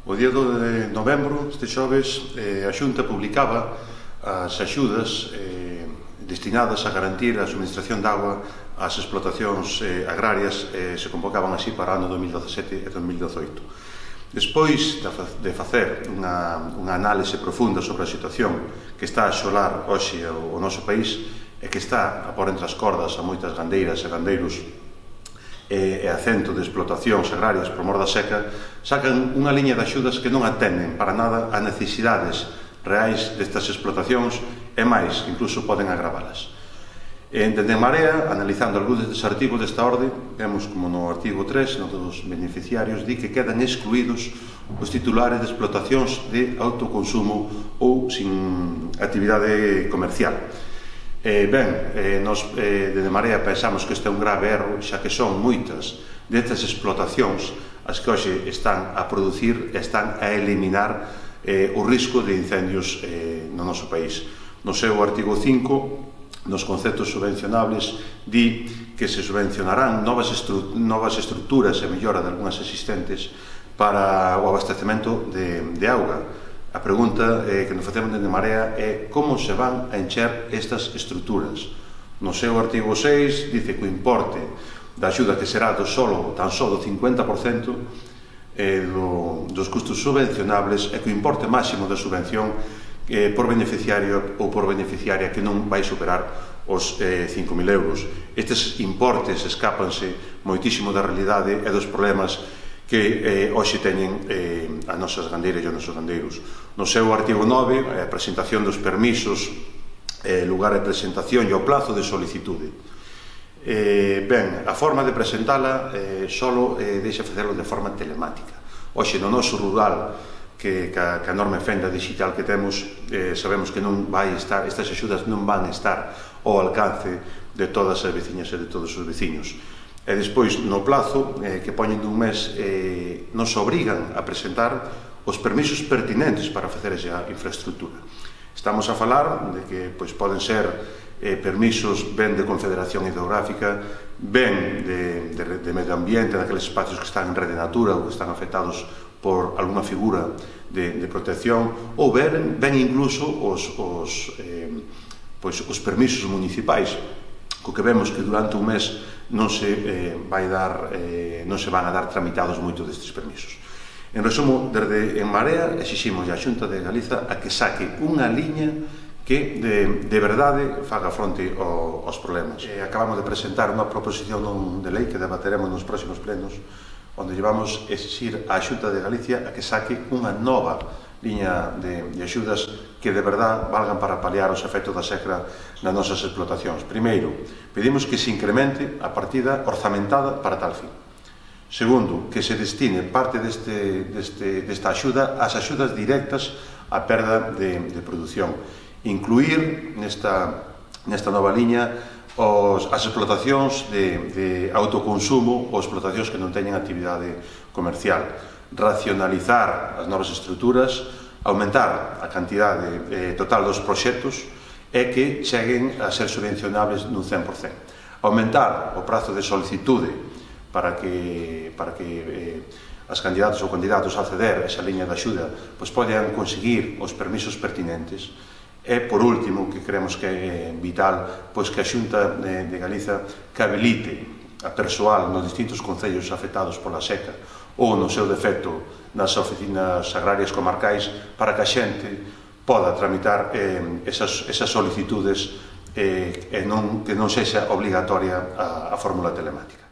O día 2 de novembro, este xoves, a Xunta publicaba as axudas destinadas a garantir a suministración de agua ás explotacións agrarias se convocaban así para o ano 2017 e 2018. Despois de facer unha análise profunda sobre a situación que está a xolar hoxe o noso país e que está a pôr entre as cordas a moitas gandeiras e gandeiros e a cento de explotacións agrarias por mor da seca, sacan unha liña de axudas que non atenden para nada a necesidades reais destas explotacións e máis, incluso poden agravalas. Dende En Marea, analizando algúns destes artigos desta orde, vemos como no artigo 3, no dos beneficiarios, di que quedan excluídos os titulares de explotacións de autoconsumo ou sin actividade comercial. Nos de Marea pensamos que este é un grave erro, xa que son moitas destas explotacións as que hoxe están a producir e están a eliminar o risco de incendios no noso país. No seu artigo 5, nos conceptos subvencionables, di que se subvencionarán novas estruturas e mellora de algunhas existentes para o abastecemento de auga. A pregunta que nos facemos dende Marea é como se van a encher estas estruturas. No seu artigo 6 dice que o importe da axuda que será tan só do 50% dos custos subvencionables e que o importe máximo da subvención por beneficiario ou por beneficiaria que non vai superar os 5.000 euros. Estes importes escápanse moitísimo da realidade e dos problemas que hoxe teñen as nosas gandeiras e os nosos gandeiros. No seu artigo 9, a presentación dos permisos, lugar de presentación e o plazo de solicitude. A forma de presentala só deixa facerlo de forma telemática. Hoxe no noso rural, que a enorme fenda digital que temos, sabemos que non vai estar, estas axudas non van estar ao alcance de todas as veciñas e de todos os veciños. E despois, no plazo, que poñen dun mes, nos obrigan a presentar os permisos pertinentes para facer esa infraestructura. Estamos a falar de que poden ser permisos ben de confederación hidrográfica, ben de medio ambiente, daqueles espacios que están en rede natura ou que están afectados por alguna figura de protección, ou ben incluso os permisos municipais, co que vemos que durante un mes non se van a dar tramitados moitos destes permisos. En resumo, desde En Marea exiximos á Xunta de Galiza a que saque unha liña que de verdade faga fronte aos problemas. Acabamos de presentar unha proposición de lei que debateremos nos próximos plenos, onde llevamos a exixir á Xunta de Galicia a que saque unha nova liña de axudas que de verdade valgan para paliar os efectos da seca nas nosas explotacións. Primeiro, pedimos que se incremente a partida orzamentada para tal fin. Segundo, que se destine parte desta axuda ás axudas directas á perda de produción. Incluir nesta nova liña as explotacións de autoconsumo ou explotacións que non teñen actividade comercial. Racionalizar as novas estruturas, aumentar a cantidade total dos proxectos e que cheguen a ser subvencionables nun 100%. Aumentar o prazo de solicitude para que as candidatas ou candidatos a acceder a esa liña de axuda poden conseguir os permisos pertinentes. E, por último, que creemos que é vital, que a Xunta de Galiza que habilite a persoal nos distintos concellos afectados pola seca ou, no seu defecto, nas oficinas agrarias comarcais, para que a xente poda tramitar esas solicitudes e que non sexa obligatoria a fórmula telemática.